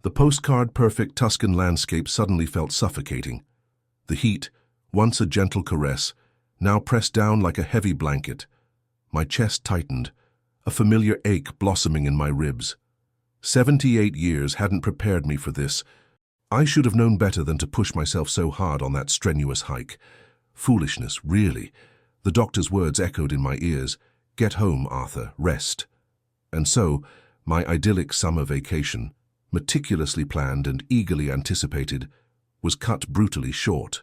The postcard-perfect Tuscan landscape suddenly felt suffocating. The heat, once a gentle caress, now pressed down like a heavy blanket. My chest tightened, a familiar ache blossoming in my ribs. 78 years hadn't prepared me for this. I should have known better than to push myself so hard on that strenuous hike. Foolishness, really. The doctor's words echoed in my ears. Get home, Arthur, rest. And so, my idyllic summer vacation, meticulously planned and eagerly anticipated, was cut brutally short.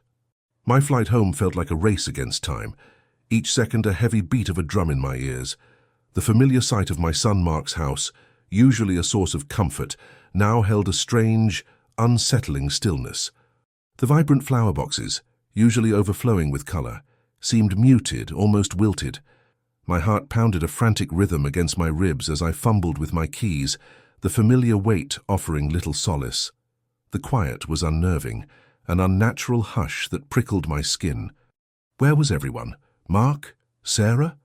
My flight home felt like a race against time, each second a heavy beat of a drum in my ears. The familiar sight of my son Mark's house, usually a source of comfort, now held a strange, unsettling stillness. The vibrant flower boxes, usually overflowing with color, seemed muted, almost wilted. My heart pounded a frantic rhythm against my ribs as I fumbled with my keys, the familiar weight offering little solace. The quiet was unnerving, an unnatural hush that prickled my skin. Where was everyone? Mark? Sarah?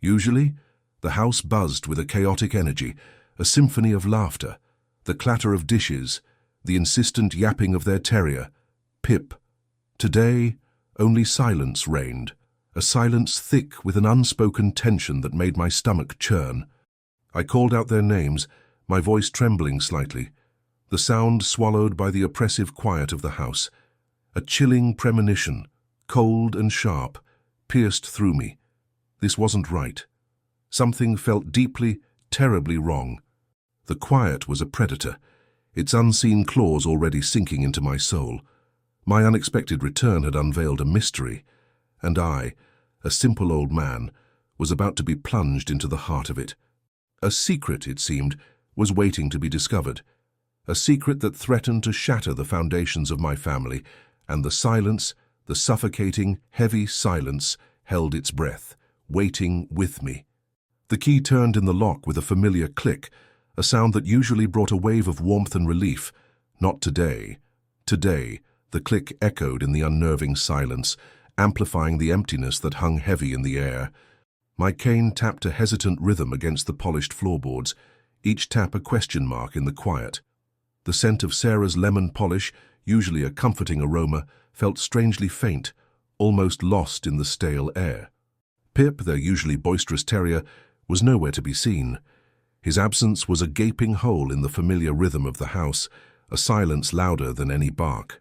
Usually, the house buzzed with a chaotic energy, a symphony of laughter, the clatter of dishes, the insistent yapping of their terrier, Pip. Today, only silence reigned, a silence thick with an unspoken tension that made my stomach churn. I called out their names, my voice trembling slightly, the sound swallowed by the oppressive quiet of the house. A chilling premonition, cold and sharp, pierced through me. This wasn't right. Something felt deeply, terribly wrong. The quiet was a predator, its unseen claws already sinking into my soul. My unexpected return had unveiled a mystery, and I, a simple old man, was about to be plunged into the heart of it. A secret, it seemed, was waiting to be discovered, a secret that threatened to shatter the foundations of my family, and the silence, the suffocating, heavy silence, held its breath, waiting with me. The key turned in the lock with a familiar click, a sound that usually brought a wave of warmth and relief. Not today. Today, the click echoed in the unnerving silence, amplifying the emptiness that hung heavy in the air. My cane tapped a hesitant rhythm against the polished floorboards, each tap a question mark in the quiet. The scent of Sarah's lemon polish, usually a comforting aroma, felt strangely faint, almost lost in the stale air. Pip, their usually boisterous terrier, was nowhere to be seen. His absence was a gaping hole in the familiar rhythm of the house, a silence louder than any bark.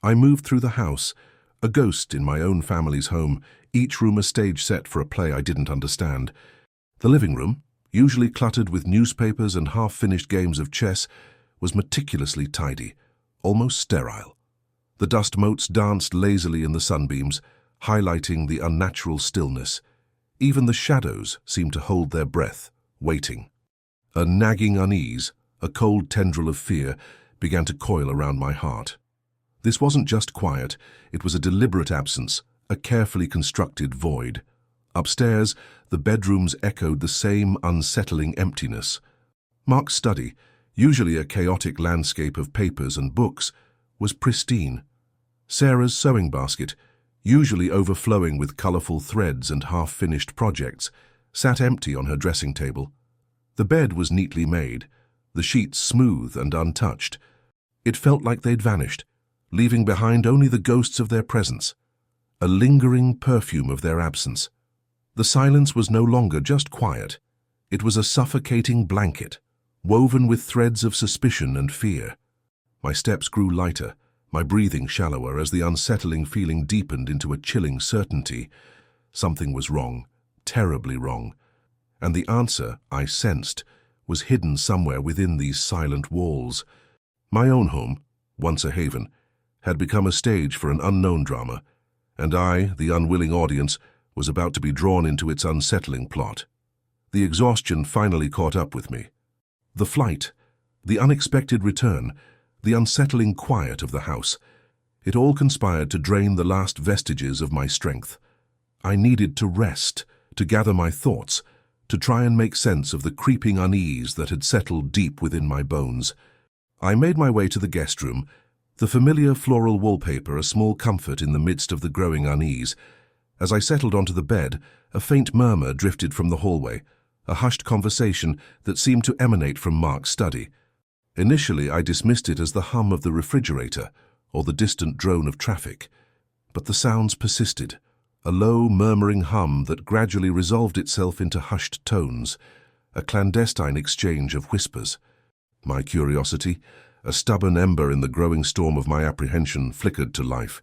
I moved through the house, a ghost in my own family's home, each room a stage set for a play I didn't understand. The living room, usually cluttered with newspapers and half-finished games of chess, was meticulously tidy, almost sterile. The dust motes danced lazily in the sunbeams, highlighting the unnatural stillness. Even the shadows seemed to hold their breath, waiting. A nagging unease, a cold tendril of fear, began to coil around my heart. This wasn't just quiet, it was a deliberate absence, a carefully constructed void. Upstairs, the bedrooms echoed the same unsettling emptiness. Mark's study, usually a chaotic landscape of papers and books, was pristine. Sarah's sewing basket, usually overflowing with colorful threads and half-finished projects, sat empty on her dressing table. The bed was neatly made, the sheets smooth and untouched. It felt like they'd vanished, leaving behind only the ghosts of their presence, a lingering perfume of their absence. The silence was no longer just quiet. It was a suffocating blanket, woven with threads of suspicion and fear. My steps grew lighter, my breathing shallower as the unsettling feeling deepened into a chilling certainty. Something was wrong, terribly wrong, and the answer, I sensed, was hidden somewhere within these silent walls. My own home, once a haven, had become a stage for an unknown drama, and I, the unwilling audience, was about to be drawn into its unsettling plot. The exhaustion finally caught up with me. The flight, the unexpected return, the unsettling quiet of the house, it all conspired to drain the last vestiges of my strength. I needed to rest, to gather my thoughts, to try and make sense of the creeping unease that had settled deep within my bones. I made my way to the guest room, the familiar floral wallpaper a small comfort in the midst of the growing unease. As I settled onto the bed, a faint murmur drifted from the hallway, a hushed conversation that seemed to emanate from Mark's study. Initially, I dismissed it as the hum of the refrigerator or the distant drone of traffic, but the sounds persisted, a low, murmuring hum that gradually resolved itself into hushed tones, a clandestine exchange of whispers. My curiosity, a stubborn ember in the growing storm of my apprehension, flickered to life.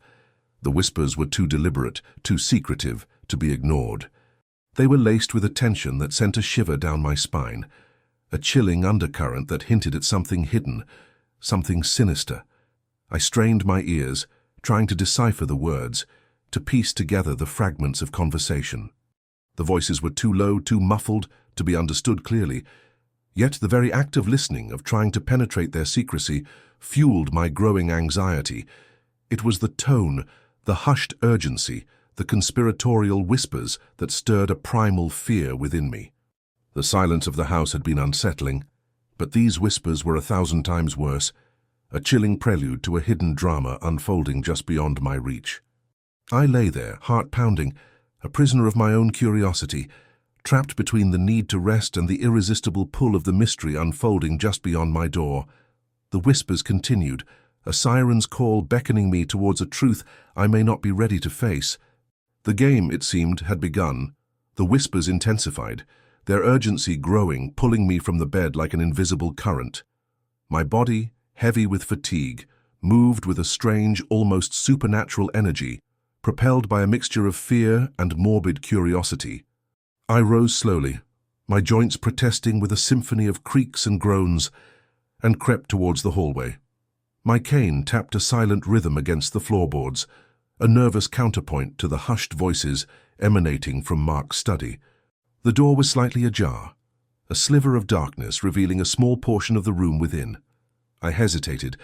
The whispers were too deliberate, too secretive, to be ignored. They were laced with a tension that sent a shiver down my spine, a chilling undercurrent that hinted at something hidden, something sinister. I strained my ears, trying to decipher the words, to piece together the fragments of conversation. The voices were too low, too muffled, to be understood clearly. Yet the very act of listening, of trying to penetrate their secrecy, fueled my growing anxiety. It was the tone, the hushed urgency, the conspiratorial whispers that stirred a primal fear within me. The silence of the house had been unsettling, but these whispers were 1,000 times worse, a chilling prelude to a hidden drama unfolding just beyond my reach. I lay there, heart pounding, a prisoner of my own curiosity, trapped between the need to rest and the irresistible pull of the mystery unfolding just beyond my door. The whispers continued, a siren's call beckoning me towards a truth I may not be ready to face. The game, it seemed, had begun. The whispers intensified, their urgency growing, pulling me from the bed like an invisible current. My body, heavy with fatigue, moved with a strange, almost supernatural energy, propelled by a mixture of fear and morbid curiosity. I rose slowly, my joints protesting with a symphony of creaks and groans, and crept towards the hallway. My cane tapped a silent rhythm against the floorboards, a nervous counterpoint to the hushed voices emanating from Mark's study. The door was slightly ajar, a sliver of darkness revealing a small portion of the room within. I hesitated,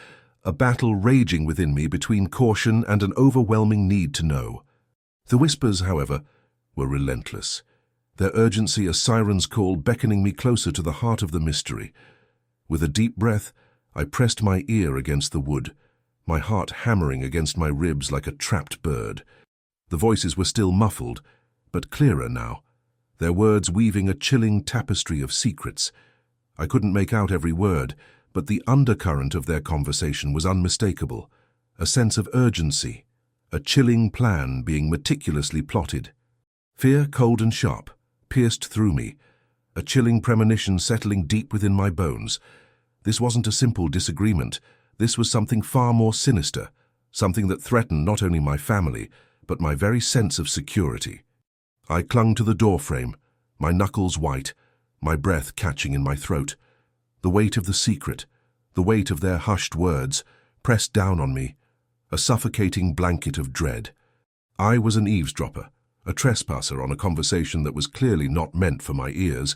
a battle raging within me between caution and an overwhelming need to know. The whispers, however, were relentless, their urgency a siren's call beckoning me closer to the heart of the mystery. With a deep breath, I pressed my ear against the wood, my heart hammering against my ribs like a trapped bird. The voices were still muffled, but clearer now, their words weaving a chilling tapestry of secrets. I couldn't make out every word, but the undercurrent of their conversation was unmistakable, a sense of urgency, a chilling plan being meticulously plotted. Fear, cold and sharp, pierced through me, a chilling premonition settling deep within my bones. This wasn't a simple disagreement. This was something far more sinister, something that threatened not only my family, but my very sense of security. I clung to the doorframe, my knuckles white, my breath catching in my throat. The weight of the secret, the weight of their hushed words, pressed down on me, a suffocating blanket of dread. I was an eavesdropper, a trespasser on a conversation that was clearly not meant for my ears,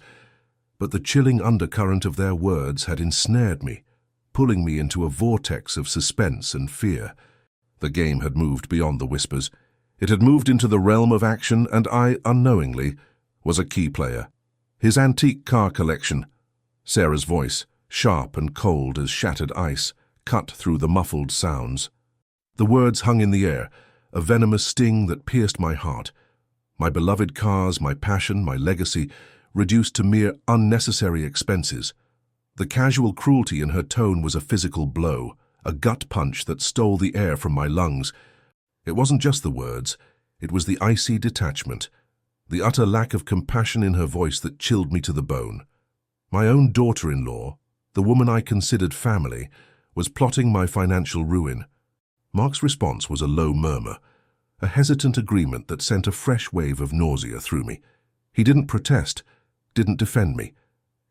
but the chilling undercurrent of their words had ensnared me, pulling me into a vortex of suspense and fear. The game had moved beyond the whispers. It had moved into the realm of action, and I, unknowingly, was a key player. His antique car collection. Sarah's voice, sharp and cold as shattered ice, cut through the muffled sounds. The words hung in the air, a venomous sting that pierced my heart. My beloved cars, my passion, my legacy, reduced to mere unnecessary expenses. The casual cruelty in her tone was a physical blow, a gut punch that stole the air from my lungs. It wasn't just the words, it was the icy detachment, the utter lack of compassion in her voice that chilled me to the bone. My own daughter-in-law, the woman I considered family, was plotting my financial ruin. Mark's response was a low murmur, a hesitant agreement that sent a fresh wave of nausea through me. He didn't protest, didn't defend me.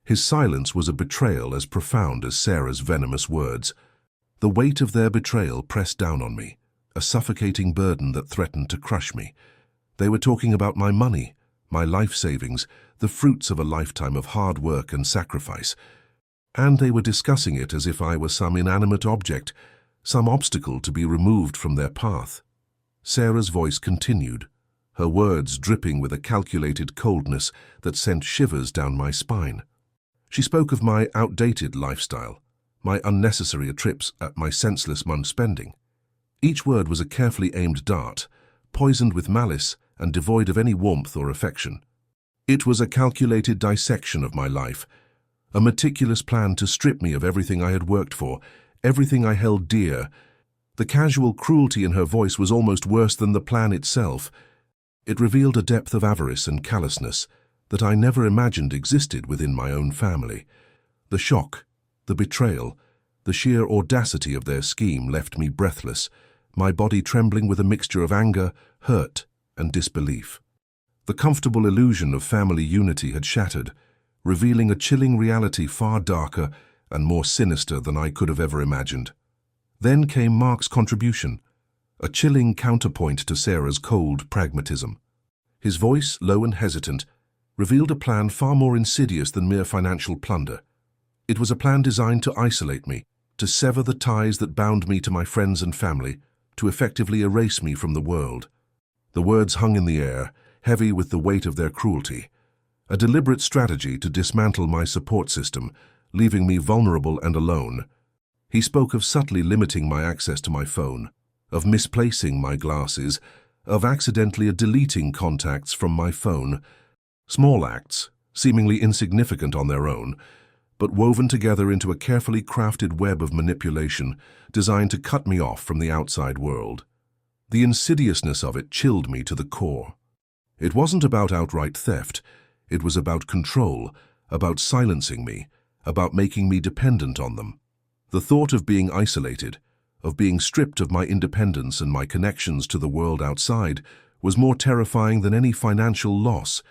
His silence was a betrayal as profound as Sarah's venomous words. The weight of their betrayal pressed down on me, a suffocating burden that threatened to crush me. They were talking about my money, my life savings, the fruits of a lifetime of hard work and sacrifice. And they were discussing it as if I were some inanimate object, some obstacle to be removed from their path. Sarah's voice continued, her words dripping with a calculated coldness that sent shivers down my spine. She spoke of my outdated lifestyle, my unnecessary trips, my senseless money spending. Each word was a carefully aimed dart, poisoned with malice and devoid of any warmth or affection. It was a calculated dissection of my life, A meticulous plan to strip me of everything I had worked for, everything I held dear. The casual cruelty in her voice was almost worse than the plan itself. It revealed a depth of avarice and callousness that I never imagined existed within my own family. The shock, the betrayal, the sheer audacity of their scheme left me breathless, my body trembling with a mixture of anger, hurt, and disbelief. The comfortable illusion of family unity had shattered, revealing a chilling reality far darker and more sinister than I could have ever imagined. Then came Mark's contribution, a chilling counterpoint to Sarah's cold pragmatism. His voice, low and hesitant, revealed a plan far more insidious than mere financial plunder. It was a plan designed to isolate me, to sever the ties that bound me to my friends and family, to effectively erase me from the world. The words hung in the air, heavy with the weight of their cruelty. A deliberate strategy to dismantle my support system, leaving me vulnerable and alone. He spoke of subtly limiting my access to my phone, of misplacing my glasses, of accidentally deleting contacts from my phone. Small acts, seemingly insignificant on their own, but woven together into a carefully crafted web of manipulation designed to cut me off from the outside world. The insidiousness of it chilled me to the core. It wasn't about outright theft. It was about control, about silencing me, about making me dependent on them. The thought of being isolated, of being stripped of my independence and my connections to the world outside, was more terrifying than any financial loss.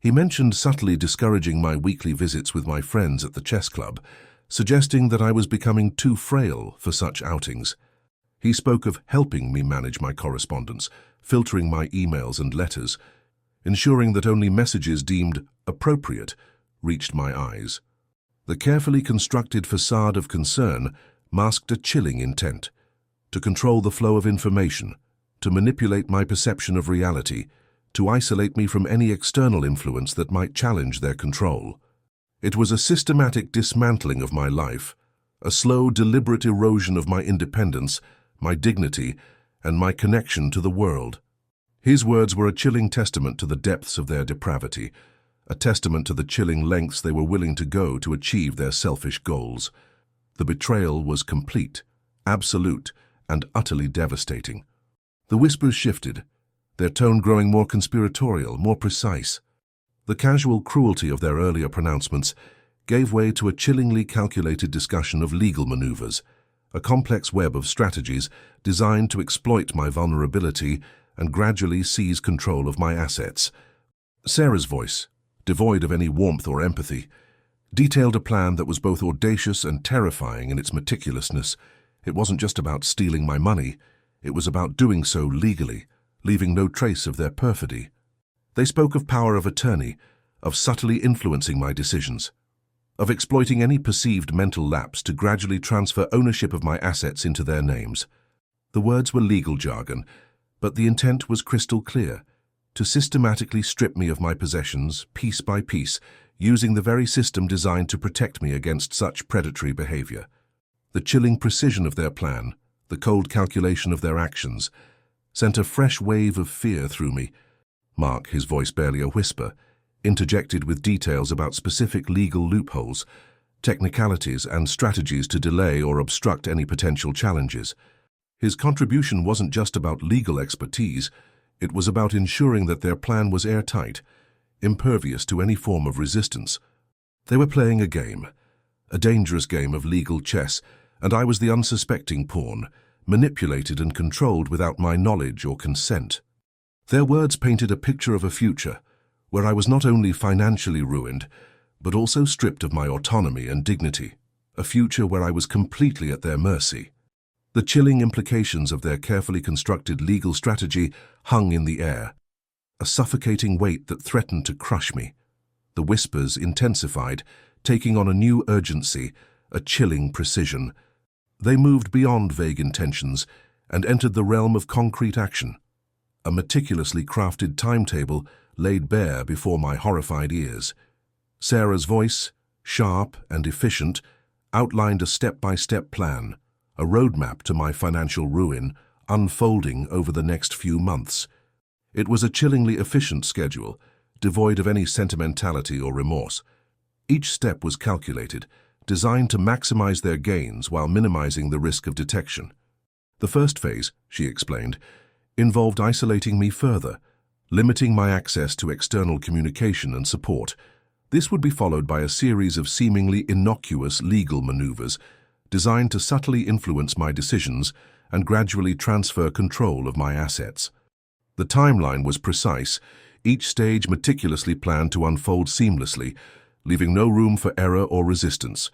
He mentioned subtly discouraging my weekly visits with my friends at the chess club, suggesting that I was becoming too frail for such outings. He spoke of helping me manage my correspondence, filtering my emails and letters, ensuring that only messages deemed appropriate reached my eyes. The carefully constructed facade of concern masked a chilling intent: to control the flow of information, to manipulate my perception of reality, to isolate me from any external influence that might challenge their control. It was a systematic dismantling of my life, a slow, deliberate erosion of my independence, my dignity, and my connection to the world. His words were a chilling testament to the depths of their depravity, a testament to the chilling lengths they were willing to go to achieve their selfish goals. The betrayal was complete, absolute, and utterly devastating. The whispers shifted, their tone growing more conspiratorial, more precise. The casual cruelty of their earlier pronouncements gave way to a chillingly calculated discussion of legal maneuvers, a complex web of strategies designed to exploit my vulnerability and gradually seize control of my assets. Sarah's voice, devoid of any warmth or empathy, detailed a plan that was both audacious and terrifying in its meticulousness. It wasn't just about stealing my money, it was about doing so legally, leaving no trace of their perfidy. They spoke of power of attorney, of subtly influencing my decisions, of exploiting any perceived mental lapse to gradually transfer ownership of my assets into their names. The words were legal jargon, but the intent was crystal clear: to systematically strip me of my possessions, piece by piece, using the very system designed to protect me against such predatory behavior. The chilling precision of their plan, the cold calculation of their actions, sent a fresh wave of fear through me. Mark, his voice barely a whisper, interjected with details about specific legal loopholes, technicalities, and strategies to delay or obstruct any potential challenges. His contribution wasn't just about legal expertise, it was about ensuring that their plan was airtight, impervious to any form of resistance. They were playing a game, a dangerous game of legal chess, and I was the unsuspecting pawn, manipulated and controlled without my knowledge or consent. Their words painted a picture of a future where I was not only financially ruined, but also stripped of my autonomy and dignity, a future where I was completely at their mercy. The chilling implications of their carefully constructed legal strategy hung in the air, a suffocating weight that threatened to crush me. The whispers intensified, taking on a new urgency, a chilling precision. They moved beyond vague intentions and entered the realm of concrete action. A meticulously crafted timetable laid bare before my horrified ears. Sarah's voice, sharp and efficient, outlined a step-by-step plan, a roadmap to my financial ruin, unfolding over the next few months. It was a chillingly efficient schedule, devoid of any sentimentality or remorse. Each step was calculated, designed to maximize their gains while minimizing the risk of detection. The first phase, she explained, involved isolating me further, limiting my access to external communication and support. This would be followed by a series of seemingly innocuous legal maneuvers designed to subtly influence my decisions and gradually transfer control of my assets. The timeline was precise, each stage meticulously planned to unfold seamlessly, leaving no room for error or resistance.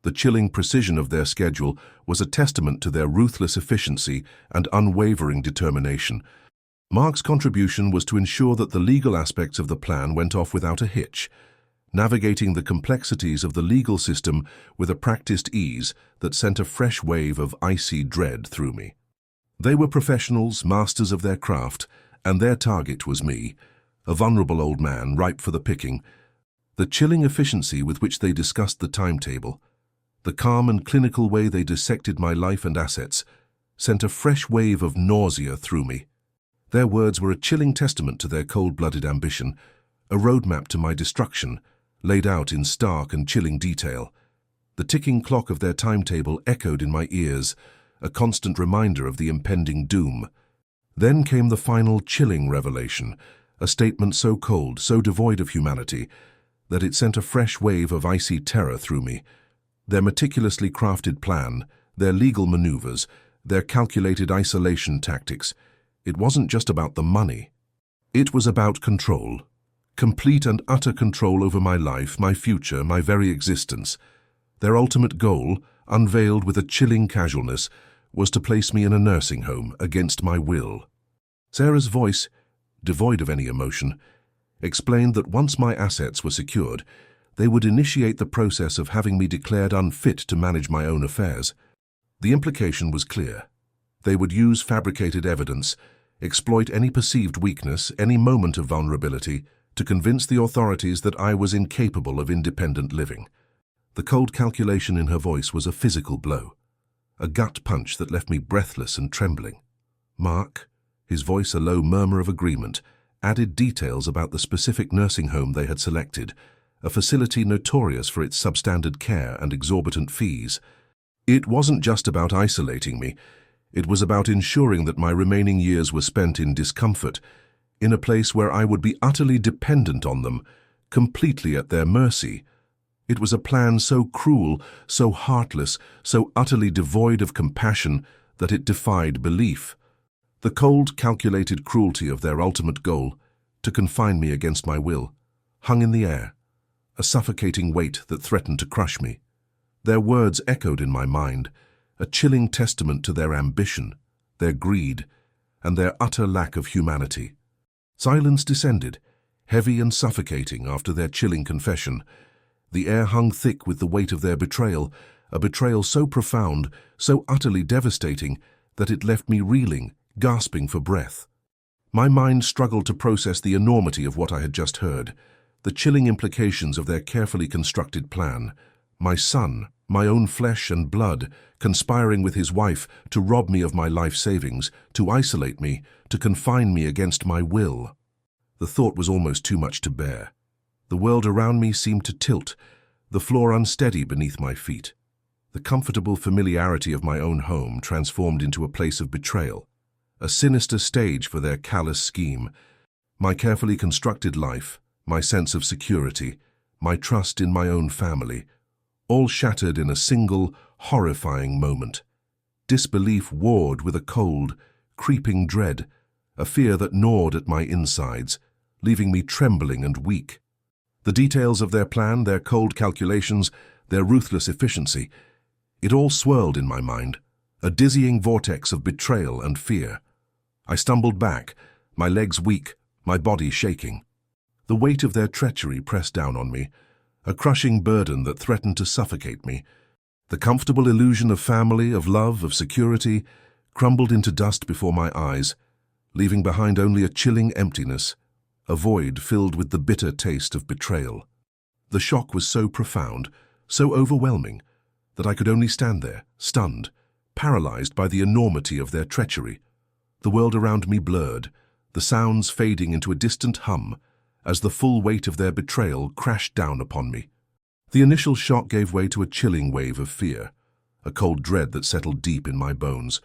The chilling precision of their schedule was a testament to their ruthless efficiency and unwavering determination. Mark's contribution was to ensure that the legal aspects of the plan went off without a hitch, navigating the complexities of the legal system with a practiced ease that sent a fresh wave of icy dread through me. They were professionals, masters of their craft, and their target was me, a vulnerable old man ripe for the picking. The chilling efficiency with which they discussed the timetable, the calm and clinical way they dissected my life and assets, sent a fresh wave of nausea through me. Their words were a chilling testament to their cold-blooded ambition, a roadmap to my destruction, laid out in stark and chilling detail. The ticking clock of their timetable echoed in my ears, a constant reminder of the impending doom. Then came the final chilling revelation, a statement so cold, so devoid of humanity, that it sent a fresh wave of icy terror through me. Their meticulously crafted plan, their legal maneuvers, their calculated isolation tactics, it wasn't just about the money. It was about control. Complete and utter control over my life, my future, my very existence. Their ultimate goal, unveiled with a chilling casualness, was to place me in a nursing home against my will. Sarah's voice, devoid of any emotion, explained that once my assets were secured, they would initiate the process of having me declared unfit to manage my own affairs. The implication was clear. They would use fabricated evidence, exploit any perceived weakness, any moment of vulnerability, to convince the authorities that I was incapable of independent living. The cold calculation in her voice was a physical blow, a gut punch that left me breathless and trembling. Mark, his voice a low murmur of agreement, added details about the specific nursing home they had selected, a facility notorious for its substandard care and exorbitant fees. It wasn't just about isolating me, it was about ensuring that my remaining years were spent in discomfort, in a place where I would be utterly dependent on them, completely at their mercy. It was a plan so cruel, so heartless, so utterly devoid of compassion that it defied belief. The cold, calculated cruelty of their ultimate goal, to confine me against my will, hung in the air, a suffocating weight that threatened to crush me. Their words echoed in my mind, a chilling testament to their ambition, their greed, and their utter lack of humanity. Silence descended, heavy and suffocating after their chilling confession. The air hung thick with the weight of their betrayal, a betrayal so profound, so utterly devastating, that it left me reeling, gasping for breath. My mind struggled to process the enormity of what I had just heard, the chilling implications of their carefully constructed plan. My son, my own flesh and blood, conspiring with his wife to rob me of my life savings, to isolate me, to confine me against my will. The thought was almost too much to bear. The world around me seemed to tilt, the floor unsteady beneath my feet. The comfortable familiarity of my own home transformed into a place of betrayal, a sinister stage for their callous scheme. My carefully constructed life, my sense of security, my trust in my own family, all shattered in a single, horrifying moment. Disbelief warred with a cold, creeping dread, a fear that gnawed at my insides, leaving me trembling and weak. The details of their plan, their cold calculations, their ruthless efficiency, it all swirled in my mind, a dizzying vortex of betrayal and fear. I stumbled back, my legs weak, my body shaking. The weight of their treachery pressed down on me, a crushing burden that threatened to suffocate me. The comfortable illusion of family, of love, of security, crumbled into dust before my eyes, leaving behind only a chilling emptiness, a void filled with the bitter taste of betrayal. The shock was so profound, so overwhelming, that I could only stand there, stunned, paralyzed by the enormity of their treachery. The world around me blurred, the sounds fading into a distant hum, as the full weight of their betrayal crashed down upon me. The initial shock gave way to a chilling wave of fear, a cold dread that settled deep in my bones.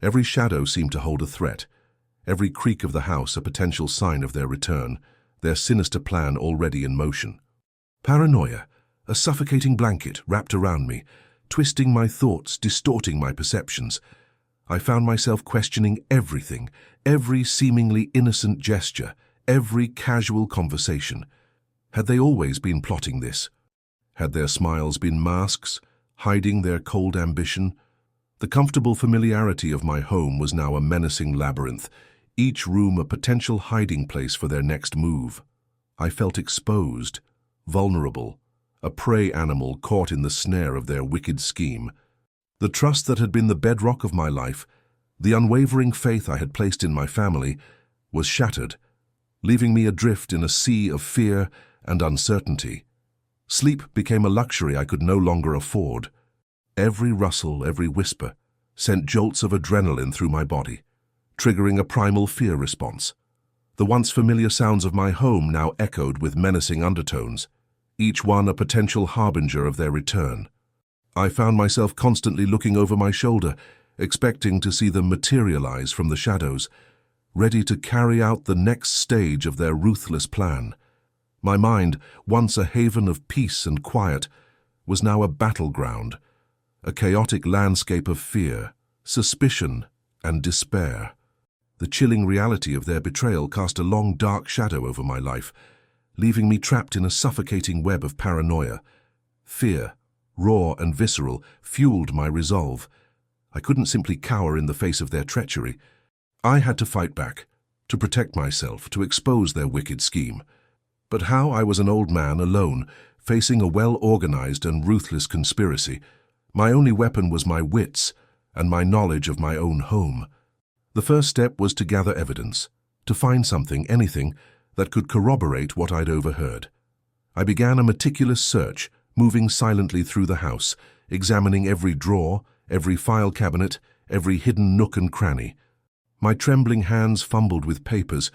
Every shadow seemed to hold a threat, every creak of the house a potential sign of their return, their sinister plan already in motion. Paranoia, a suffocating blanket wrapped around me, twisting my thoughts, distorting my perceptions. I found myself questioning everything, every seemingly innocent gesture, every casual conversation. Had they always been plotting this? Had their smiles been masks, hiding their cold ambition? The comfortable familiarity of my home was now a menacing labyrinth, each room a potential hiding place for their next move. I felt exposed, vulnerable, a prey animal caught in the snare of their wicked scheme. The trust that had been the bedrock of my life, the unwavering faith I had placed in my family, was shattered, leaving me adrift in a sea of fear and uncertainty. Sleep became a luxury I could no longer afford. Every rustle, every whisper, sent jolts of adrenaline through my body, triggering a primal fear response. The once familiar sounds of my home now echoed with menacing undertones, each one a potential harbinger of their return. I found myself constantly looking over my shoulder, expecting to see them materialize from the shadows, ready to carry out the next stage of their ruthless plan. My mind, once a haven of peace and quiet, was now a battleground, a chaotic landscape of fear, suspicion, and despair. The chilling reality of their betrayal cast a long, dark shadow over my life, leaving me trapped in a suffocating web of paranoia. Fear, raw and visceral, fueled my resolve. I couldn't simply cower in the face of their treachery. I had to fight back, to protect myself, to expose their wicked scheme. But how? I was an old man alone, facing a well-organized and ruthless conspiracy. My only weapon was my wits and my knowledge of my own home. The first step was to gather evidence, to find something, anything, that could corroborate what I'd overheard. I began a meticulous search, moving silently through the house, examining every drawer, every file cabinet, every hidden nook and cranny. My trembling hands fumbled with papers,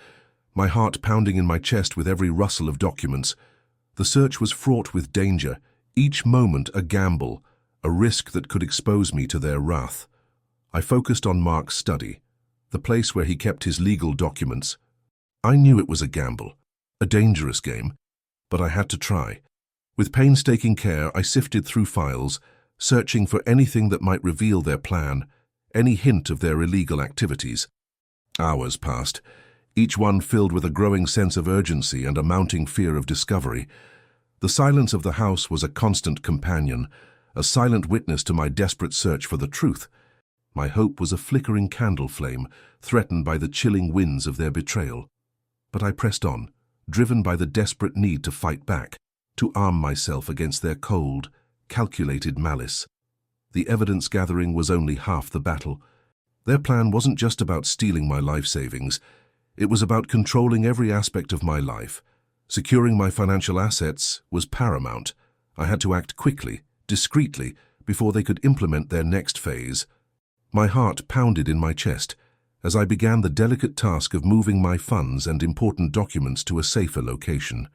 my heart pounding in my chest with every rustle of documents. The search was fraught with danger, each moment a gamble, a risk that could expose me to their wrath. I focused on Mark's study, the place where he kept his legal documents. I knew it was a gamble, a dangerous game, but I had to try. With painstaking care, I sifted through files, searching for anything that might reveal their plan, any hint of their illegal activities. Hours passed, each one filled with a growing sense of urgency and a mounting fear of discovery. The silence of the house was a constant companion, a silent witness to my desperate search for the truth. My hope was a flickering candle flame, threatened by the chilling winds of their betrayal. But I pressed on, driven by the desperate need to fight back, to arm myself against their cold, calculated malice. The evidence gathering was only half the battle. Their plan wasn't just about stealing my life savings. It was about controlling every aspect of my life. Securing my financial assets was paramount. I had to act quickly, discreetly, before they could implement their next phase. My heart pounded in my chest as I began the delicate task of moving my funds and important documents to a safer location.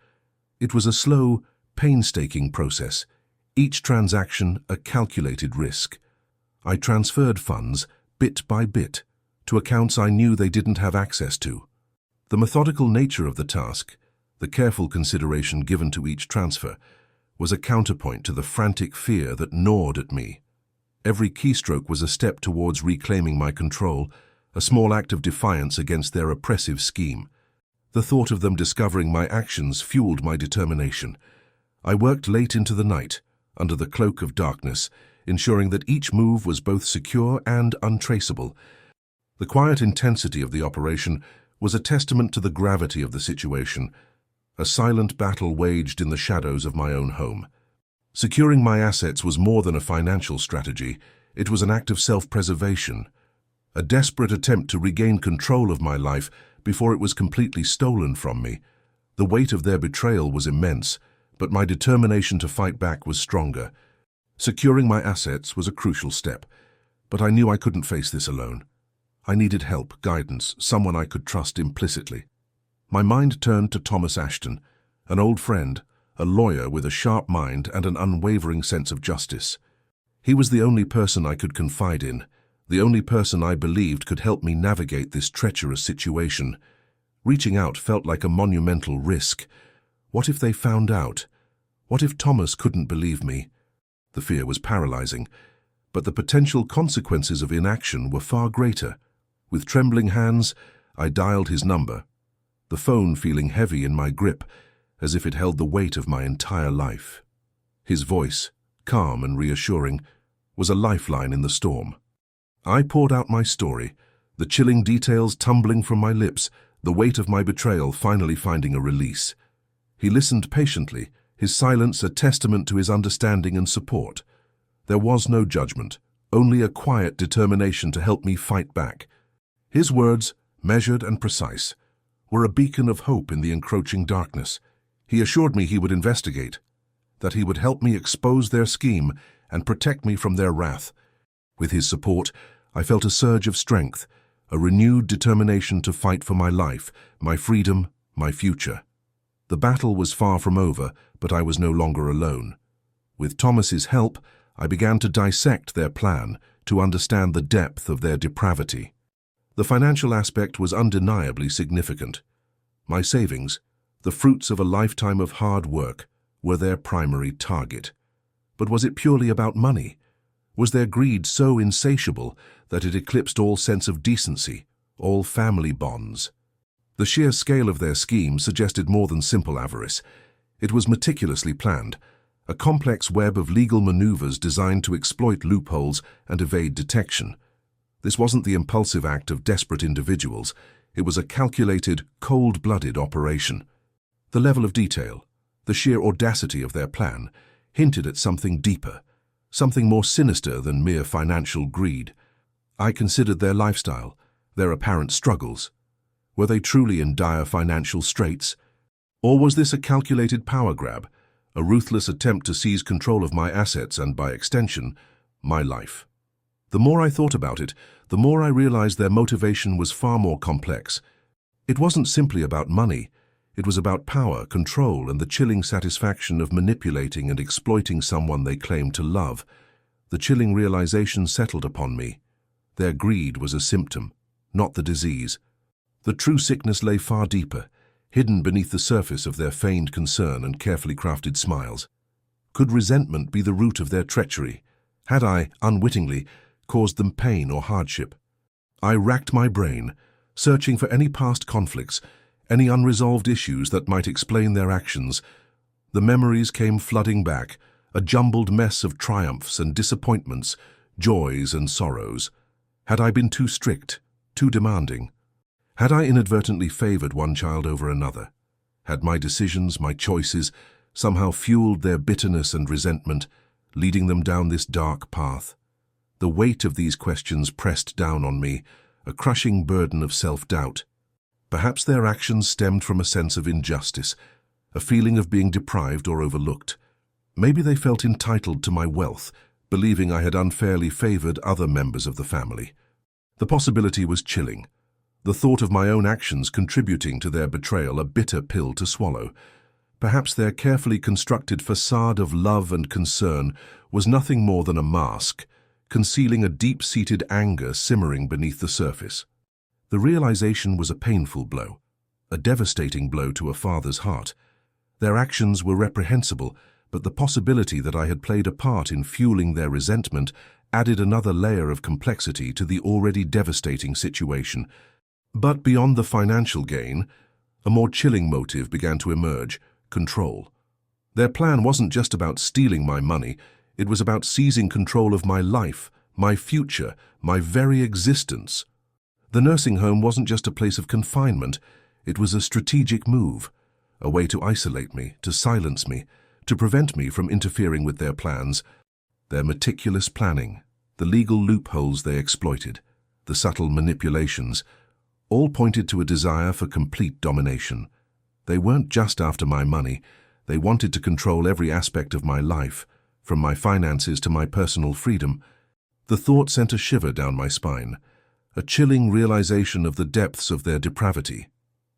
It was a slow, painstaking process, each transaction a calculated risk. I transferred funds, bit by bit, to accounts I knew they didn't have access to. The methodical nature of the task, the careful consideration given to each transfer, was a counterpoint to the frantic fear that gnawed at me. Every keystroke was a step towards reclaiming my control, a small act of defiance against their oppressive scheme. The thought of them discovering my actions fueled my determination. I worked late into the night, under the cloak of darkness, ensuring that each move was both secure and untraceable. The quiet intensity of the operation was a testament to the gravity of the situation, a silent battle waged in the shadows of my own home. Securing my assets was more than a financial strategy. It was an act of self-preservation, a desperate attempt to regain control of my life before it was completely stolen from me. The weight of their betrayal was immense, but my determination to fight back was stronger. Securing my assets was a crucial step, but I knew I couldn't face this alone. I needed help, guidance, someone I could trust implicitly. My mind turned to Thomas Ashton, an old friend, a lawyer with a sharp mind and an unwavering sense of justice. He was the only person I could confide in, the only person I believed could help me navigate this treacherous situation. Reaching out felt like a monumental risk. What if they found out? What if Thomas couldn't believe me? The fear was paralyzing, but the potential consequences of inaction were far greater. With trembling hands, I dialed his number, the phone feeling heavy in my grip, as if it held the weight of my entire life. His voice, calm and reassuring, was a lifeline in the storm. I poured out my story, the chilling details tumbling from my lips, the weight of my betrayal finally finding a release. He listened patiently, his silence a testament to his understanding and support. There was no judgment, only a quiet determination to help me fight back. His words, measured and precise, were a beacon of hope in the encroaching darkness. He assured me he would investigate, that he would help me expose their scheme and protect me from their wrath. With his support, I felt a surge of strength, a renewed determination to fight for my life, my freedom, my future. The battle was far from over, but I was no longer alone. With Thomas's help, I began to dissect their plan, to understand the depth of their depravity. The financial aspect was undeniably significant. My savings, the fruits of a lifetime of hard work, were their primary target. But was it purely about money? Was their greed so insatiable that it eclipsed all sense of decency, all family bonds? The sheer scale of their scheme suggested more than simple avarice. It was meticulously planned, a complex web of legal maneuvers designed to exploit loopholes and evade detection. This wasn't the impulsive act of desperate individuals. It was a calculated, cold-blooded operation. The level of detail, the sheer audacity of their plan, hinted at something deeper, something more sinister than mere financial greed. I considered their lifestyle, their apparent struggles. Were they truly in dire financial straits? Or was this a calculated power grab, a ruthless attempt to seize control of my assets and, by extension, my life? The more I thought about it, the more I realized their motivation was far more complex. It wasn't simply about money. It was about power, control, and the chilling satisfaction of manipulating and exploiting someone they claimed to love. The chilling realization settled upon me. Their greed was a symptom, not the disease. The true sickness lay far deeper, hidden beneath the surface of their feigned concern and carefully crafted smiles. Could resentment be the root of their treachery? Had I, unwittingly, caused them pain or hardship? I racked my brain, searching for any past conflicts, any unresolved issues that might explain their actions. The memories came flooding back, a jumbled mess of triumphs and disappointments, joys and sorrows. Had I been too strict, too demanding? Had I inadvertently favored one child over another? Had my decisions, my choices, somehow fueled their bitterness and resentment, leading them down this dark path? The weight of these questions pressed down on me, a crushing burden of self-doubt. Perhaps their actions stemmed from a sense of injustice, a feeling of being deprived or overlooked. Maybe they felt entitled to my wealth, believing I had unfairly favored other members of the family. The possibility was chilling. The thought of my own actions contributing to their betrayal a bitter pill to swallow. Perhaps their carefully constructed facade of love and concern was nothing more than a mask, concealing a deep-seated anger simmering beneath the surface. The realization was a painful blow, a devastating blow to a father's heart. Their actions were reprehensible, but the possibility that I had played a part in fueling their resentment added another layer of complexity to the already devastating situation. But beyond the financial gain, a more chilling motive began to emerge: control. Their plan wasn't just about stealing my money, it was about seizing control of my life, my future, my very existence. The nursing home wasn't just a place of confinement, it was a strategic move, a way to isolate me, to silence me, to prevent me from interfering with their plans. Their meticulous planning, the legal loopholes they exploited, the subtle manipulations, all pointed to a desire for complete domination. They weren't just after my money, they wanted to control every aspect of my life, from my finances to my personal freedom. The thought sent a shiver down my spine, a chilling realization of the depths of their depravity.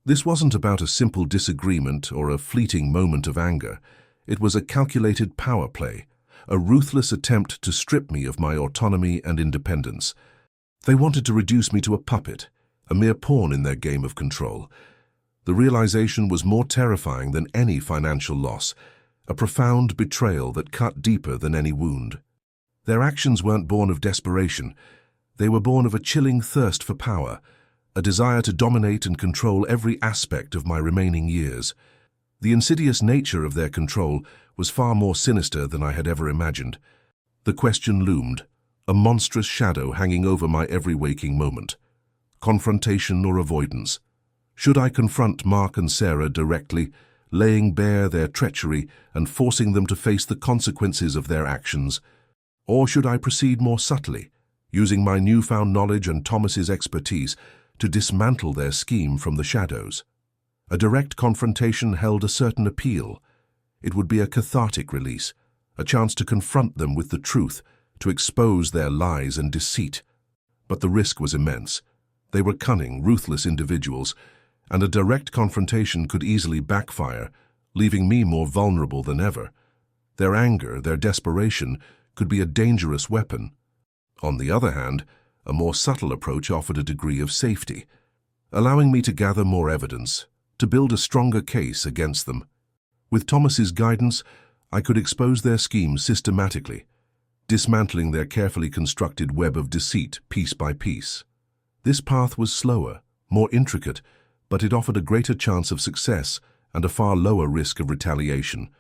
This wasn't about a simple disagreement or a fleeting moment of anger. It was a calculated power play, a ruthless attempt to strip me of my autonomy and independence. They wanted to reduce me to a puppet, a mere pawn in their game of control. The realization was more terrifying than any financial loss, a profound betrayal that cut deeper than any wound. Their actions weren't born of desperation. They were born of a chilling thirst for power, a desire to dominate and control every aspect of my remaining years. The insidious nature of their control was far more sinister than I had ever imagined. The question loomed, a monstrous shadow hanging over my every waking moment. Confrontation or avoidance? Should I confront Mark and Sarah directly, laying bare their treachery and forcing them to face the consequences of their actions? Or should I proceed more subtly, using my newfound knowledge and Thomas's expertise to dismantle their scheme from the shadows? A direct confrontation held a certain appeal. It would be a cathartic release, a chance to confront them with the truth, to expose their lies and deceit. But the risk was immense. They were cunning, ruthless individuals, and a direct confrontation could easily backfire, leaving me more vulnerable than ever. Their anger, their desperation, could be a dangerous weapon. On the other hand, a more subtle approach offered a degree of safety, allowing me to gather more evidence, to build a stronger case against them. With Thomas's guidance, I could expose their schemes systematically, dismantling their carefully constructed web of deceit piece by piece. This path was slower, more intricate, but it offered a greater chance of success and a far lower risk of retaliation.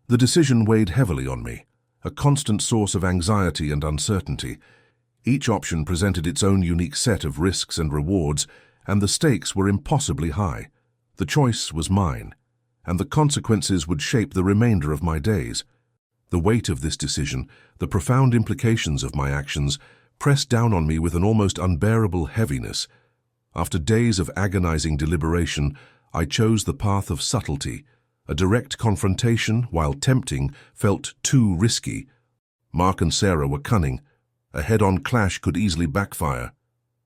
The decision weighed heavily on me, a constant source of anxiety and uncertainty. Each option presented its own unique set of risks and rewards, and the stakes were impossibly high. The choice was mine, and the consequences would shape the remainder of my days. The weight of this decision, the profound implications of my actions, pressed down on me with an almost unbearable heaviness. After days of agonizing deliberation, I chose the path of subtlety. A direct confrontation, while tempting, felt too risky. Mark and Sarah were cunning. A head-on clash could easily backfire.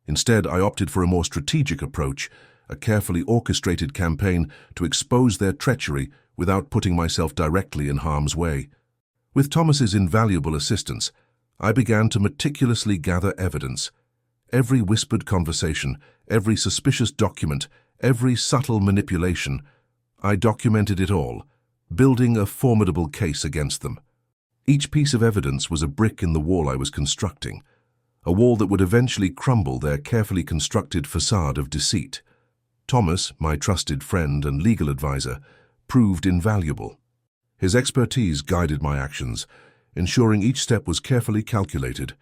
Instead, I opted for a more strategic approach, a carefully orchestrated campaign to expose their treachery without putting myself directly in harm's way. With Thomas's invaluable assistance, I began to meticulously gather evidence. Every whispered conversation, every suspicious document, every subtle manipulation, I documented it all, building a formidable case against them. Each piece of evidence was a brick in the wall I was constructing, a wall that would eventually crumble their carefully constructed facade of deceit. Thomas, my trusted friend and legal advisor, proved invaluable. His expertise guided my actions, ensuring each step was carefully calculated,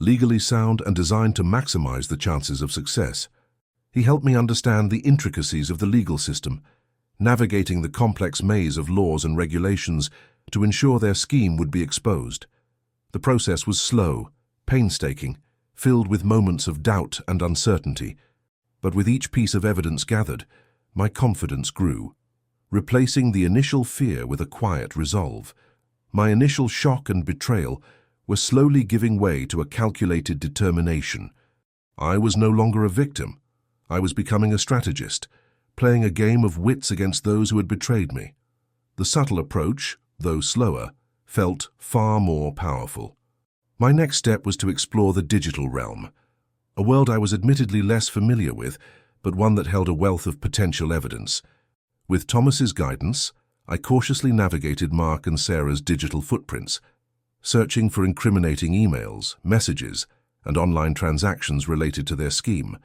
legally sound and designed to maximize the chances of success. He helped me understand the intricacies of the legal system, navigating the complex maze of laws and regulations to ensure their scheme would be exposed. The process was slow, painstaking, filled with moments of doubt and uncertainty. But with each piece of evidence gathered, my confidence grew, replacing the initial fear with a quiet resolve. My initial shock and betrayal were slowly giving way to a calculated determination. I was no longer a victim. I was becoming a strategist, playing a game of wits against those who had betrayed me. The subtle approach, though slower, felt far more powerful. My next step was to explore the digital realm, a world I was admittedly less familiar with, but one that held a wealth of potential evidence. With Thomas's guidance, I cautiously navigated Mark and Sarah's digital footprints, searching for incriminating emails, messages, and online transactions related to their scheme.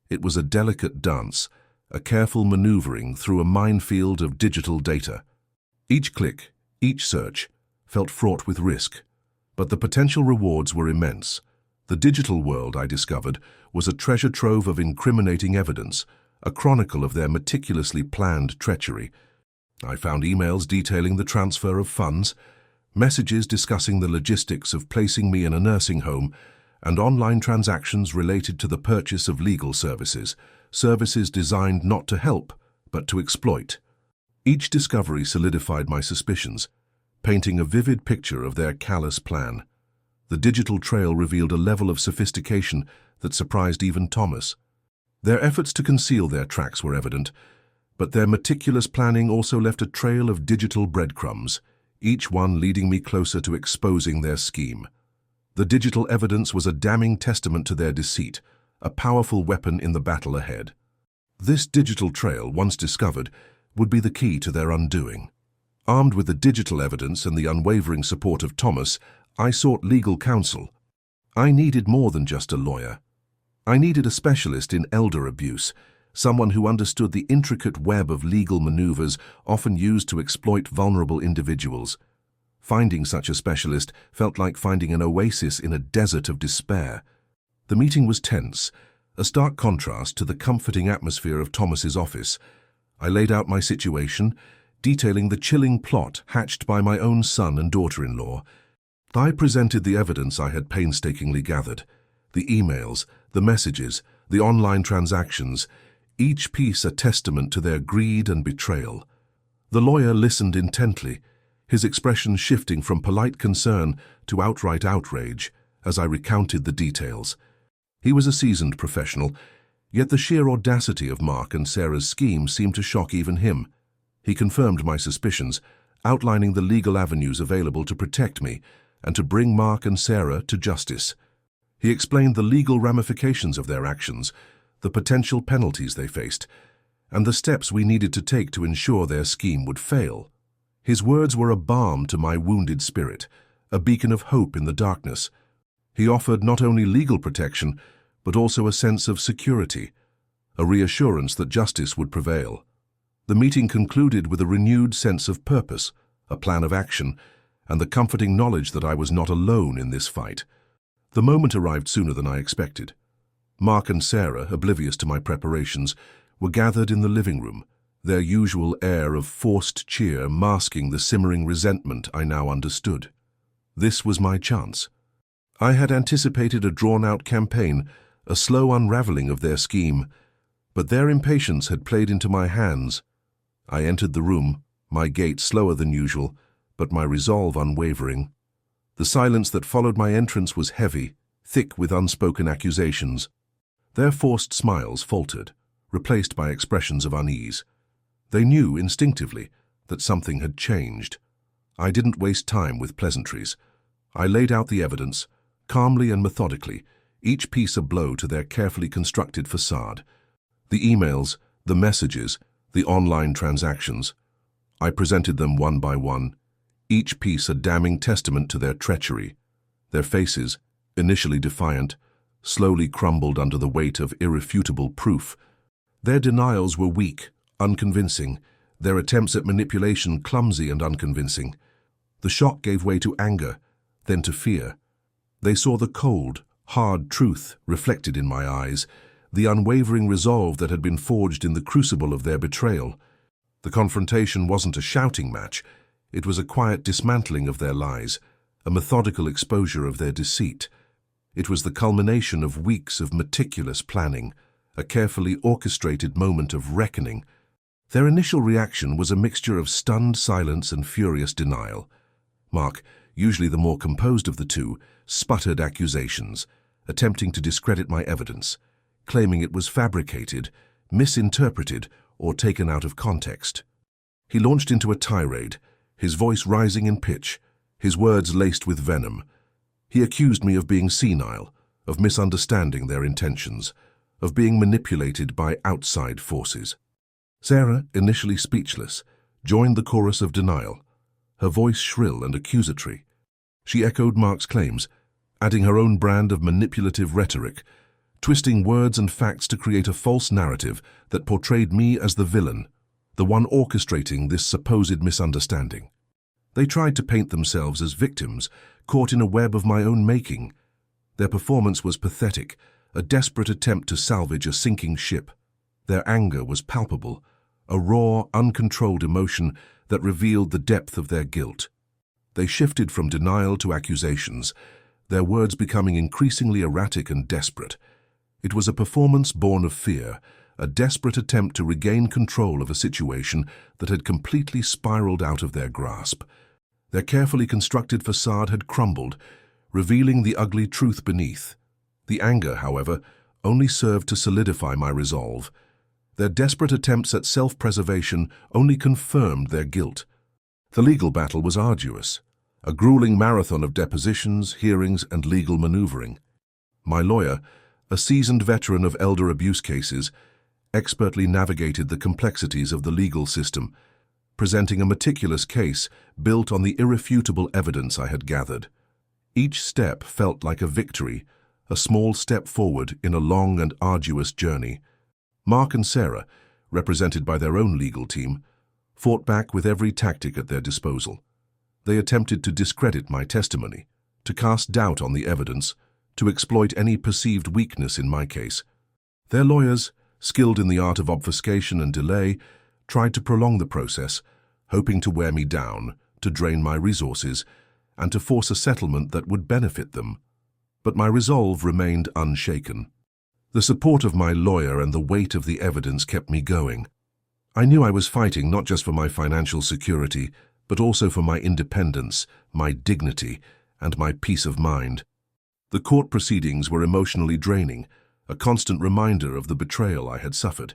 It was a delicate dance, a careful maneuvering through a minefield of digital data. Each click, each search, felt fraught with risk, but the potential rewards were immense. The digital world, I discovered, was a treasure trove of incriminating evidence, a chronicle of their meticulously planned treachery. I found emails detailing the transfer of funds, messages discussing the logistics of placing me in a nursing home, and online transactions related to the purchase of legal services, services designed not to help, but to exploit. Each discovery solidified my suspicions, painting a vivid picture of their callous plan. The digital trail revealed a level of sophistication that surprised even Thomas. Their efforts to conceal their tracks were evident, but their meticulous planning also left a trail of digital breadcrumbs, each one leading me closer to exposing their scheme. The digital evidence was a damning testament to their deceit, a powerful weapon in the battle ahead. This digital trail, once discovered, would be the key to their undoing. Armed with the digital evidence and the unwavering support of Thomas, I sought legal counsel. I needed more than just a lawyer. I needed a specialist in elder abuse, someone who understood the intricate web of legal maneuvers often used to exploit vulnerable individuals. Finding such a specialist felt like finding an oasis in a desert of despair. The meeting was tense, a stark contrast to the comforting atmosphere of Thomas's office. I laid out my situation, detailing the chilling plot hatched by my own son and daughter-in-law. I presented the evidence I had painstakingly gathered, the emails, the messages, the online transactions, each piece a testament to their greed and betrayal. The lawyer listened intently, his expression shifting from polite concern to outright outrage as I recounted the details. He was a seasoned professional, yet the sheer audacity of Mark and Sarah's scheme seemed to shock even him. He confirmed my suspicions, outlining the legal avenues available to protect me and to bring Mark and Sarah to justice. He explained the legal ramifications of their actions, the potential penalties they faced, and the steps we needed to take to ensure their scheme would fail. His words were a balm to my wounded spirit, a beacon of hope in the darkness. He offered not only legal protection, but also a sense of security, a reassurance that justice would prevail. The meeting concluded with a renewed sense of purpose, a plan of action, and the comforting knowledge that I was not alone in this fight. The moment arrived sooner than I expected. Mark and Sarah, oblivious to my preparations, were gathered in the living room, their usual air of forced cheer masking the simmering resentment I now understood. This was my chance. I had anticipated a drawn-out campaign, a slow unraveling of their scheme, but their impatience had played into my hands. I entered the room, my gait slower than usual, but my resolve unwavering. The silence that followed my entrance was heavy, thick with unspoken accusations. Their forced smiles faltered, replaced by expressions of unease. They knew instinctively that something had changed. I didn't waste time with pleasantries. I laid out the evidence, calmly and methodically, each piece a blow to their carefully constructed facade. The emails, the messages, the online transactions. I presented them one by one, each piece a damning testament to their treachery. Their faces, initially defiant, slowly crumbled under the weight of irrefutable proof. Their denials were weak, unconvincing, their attempts at manipulation clumsy and unconvincing. The shock gave way to anger, then to fear. They saw the cold, hard truth reflected in my eyes, the unwavering resolve that had been forged in the crucible of their betrayal. The confrontation wasn't a shouting match. It was a quiet dismantling of their lies, a methodical exposure of their deceit. It was the culmination of weeks of meticulous planning, a carefully orchestrated moment of reckoning. Their initial reaction was a mixture of stunned silence and furious denial. Mark, usually the more composed of the two, sputtered accusations, attempting to discredit my evidence, claiming it was fabricated, misinterpreted, or taken out of context. He launched into a tirade, his voice rising in pitch, his words laced with venom. He accused me of being senile, of misunderstanding their intentions, of being manipulated by outside forces. Sarah, initially speechless, joined the chorus of denial, her voice shrill and accusatory. She echoed Mark's claims, adding her own brand of manipulative rhetoric, twisting words and facts to create a false narrative that portrayed me as the villain, the one orchestrating this supposed misunderstanding. They tried to paint themselves as victims, caught in a web of my own making. Their performance was pathetic, a desperate attempt to salvage a sinking ship. Their anger was palpable, a raw, uncontrolled emotion that revealed the depth of their guilt. They shifted from denial to accusations, their words becoming increasingly erratic and desperate. It was a performance born of fear, a desperate attempt to regain control of a situation that had completely spiraled out of their grasp. Their carefully constructed facade had crumbled, revealing the ugly truth beneath. The anger, however, only served to solidify my resolve. Their desperate attempts at self-preservation only confirmed their guilt. The legal battle was arduous, a grueling marathon of depositions, hearings, and legal maneuvering. My lawyer, a seasoned veteran of elder abuse cases, expertly navigated the complexities of the legal system, presenting a meticulous case built on the irrefutable evidence I had gathered. Each step felt like a victory, a small step forward in a long and arduous journey. Mark and Sarah, represented by their own legal team, fought back with every tactic at their disposal. They attempted to discredit my testimony, to cast doubt on the evidence, to exploit any perceived weakness in my case. Their lawyers, skilled in the art of obfuscation and delay, tried to prolong the process, hoping to wear me down, to drain my resources, and to force a settlement that would benefit them. But my resolve remained unshaken. The support of my lawyer and the weight of the evidence kept me going. I knew I was fighting not just for my financial security, but also for my independence, my dignity, and my peace of mind. The court proceedings were emotionally draining, a constant reminder of the betrayal I had suffered.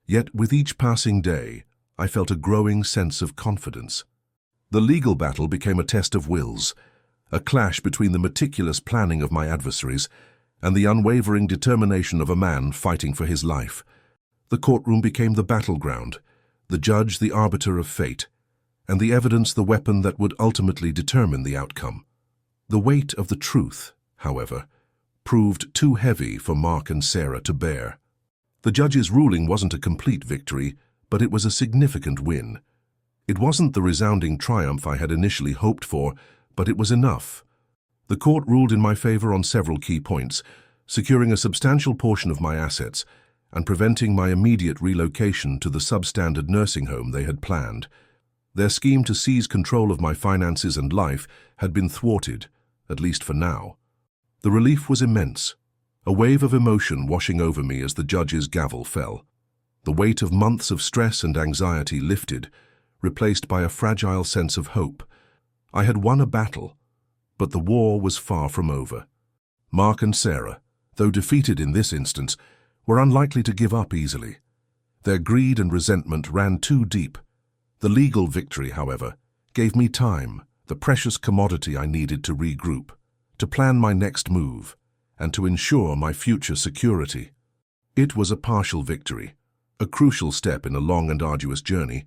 Yet with each passing day, I felt a growing sense of confidence. The legal battle became a test of wills, a clash between the meticulous planning of my adversaries and the unwavering determination of a man fighting for his life. The courtroom became the battleground, the judge the arbiter of fate, and the evidence the weapon that would ultimately determine the outcome. The weight of the truth, however, proved too heavy for Mark and Sarah to bear. The judge's ruling wasn't a complete victory, but it was a significant win. It wasn't the resounding triumph I had initially hoped for, but it was enough. The court ruled in my favor on several key points, securing a substantial portion of my assets and preventing my immediate relocation to the substandard nursing home they had planned. Their scheme to seize control of my finances and life had been thwarted, at least for now. The relief was immense, a wave of emotion washing over me as the judge's gavel fell. The weight of months of stress and anxiety lifted, replaced by a fragile sense of hope. I had won a battle, but the war was far from over. Mark and Sarah, though defeated in this instance, were unlikely to give up easily. Their greed and resentment ran too deep. The legal victory, however, gave me time, the precious commodity I needed to regroup, to plan my next move, and to ensure my future security. It was a partial victory, a crucial step in a long and arduous journey.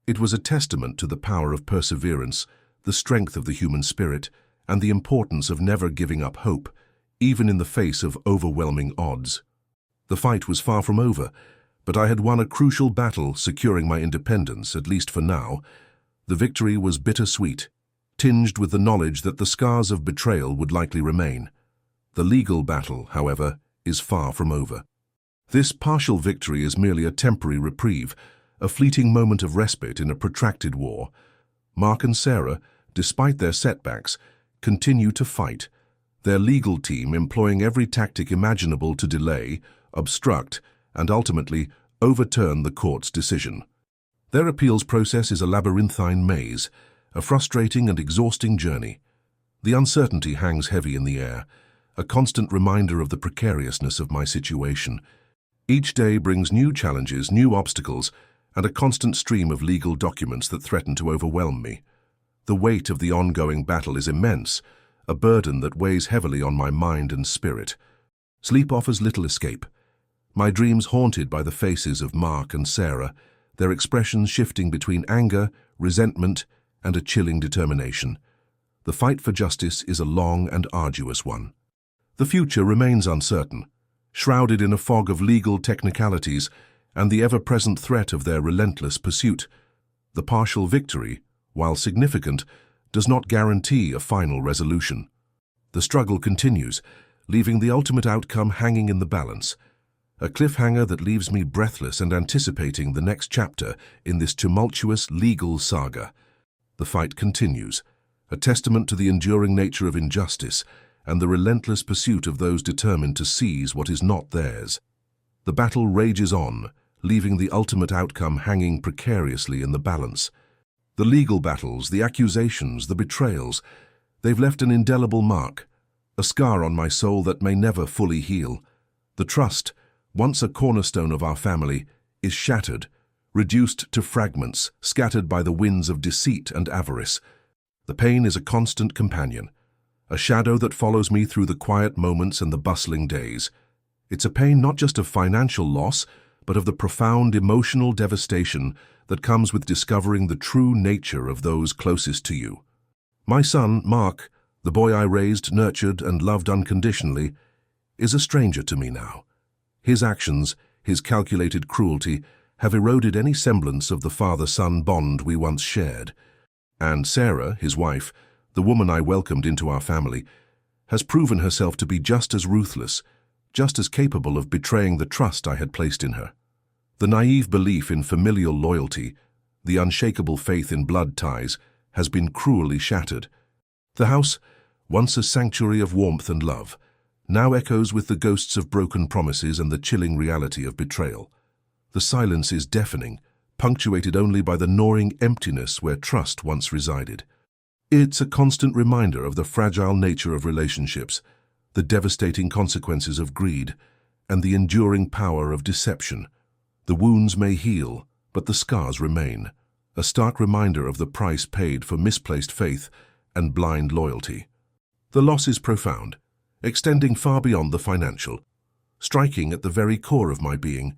It was a testament to the power of perseverance, the strength of the human spirit, and the importance of never giving up hope, even in the face of overwhelming odds. The fight was far from over, but I had won a crucial battle securing my independence, at least for now. The victory was bittersweet, tinged with the knowledge that the scars of betrayal would likely remain. The legal battle, however, is far from over. This partial victory is merely a temporary reprieve, a fleeting moment of respite in a protracted war. Mark and Sarah, despite their setbacks, continue to fight, their legal team employing every tactic imaginable to delay, obstruct, and ultimately overturn the court's decision. Their appeals process is a labyrinthine maze, a frustrating and exhausting journey. The uncertainty hangs heavy in the air, a constant reminder of the precariousness of my situation. Each day brings new challenges, new obstacles, and a constant stream of legal documents that threaten to overwhelm me. The weight of the ongoing battle is immense, a burden that weighs heavily on my mind and spirit. Sleep offers little escape. My dreams haunted by the faces of Mark and Sarah, their expressions shifting between anger, resentment, and a chilling determination. The fight for justice is a long and arduous one. The future remains uncertain, shrouded in a fog of legal technicalities and the ever-present threat of their relentless pursuit. The partial victory, while significant, does not guarantee a final resolution. The struggle continues, leaving the ultimate outcome hanging in the balance, a cliffhanger that leaves me breathless and anticipating the next chapter in this tumultuous legal saga. The fight continues, a testament to the enduring nature of injustice and the relentless pursuit of those determined to seize what is not theirs. The battle rages on, leaving the ultimate outcome hanging precariously in the balance. The legal battles, the accusations, the betrayals, they've left an indelible mark, a scar on my soul that may never fully heal. The trust, once a cornerstone of our family, is shattered, reduced to fragments, scattered by the winds of deceit and avarice. The pain is a constant companion, a shadow that follows me through the quiet moments and the bustling days. It's a pain not just of financial loss, but of the profound emotional devastation that comes with discovering the true nature of those closest to you. My son, Mark, the boy I raised, nurtured, and loved unconditionally, is a stranger to me now. His actions, his calculated cruelty, have eroded any semblance of the father-son bond we once shared. And Sarah, his wife, the woman I welcomed into our family, has proven herself to be just as ruthless, just as capable of betraying the trust I had placed in her. The naive belief in familial loyalty, the unshakable faith in blood ties, has been cruelly shattered. The house, once a sanctuary of warmth and love, now echoes with the ghosts of broken promises and the chilling reality of betrayal. The silence is deafening, punctuated only by the gnawing emptiness where trust once resided. It's a constant reminder of the fragile nature of relationships, the devastating consequences of greed, and the enduring power of deception. The wounds may heal, but the scars remain, a stark reminder of the price paid for misplaced faith and blind loyalty. The loss is profound, extending far beyond the financial, striking at the very core of my being.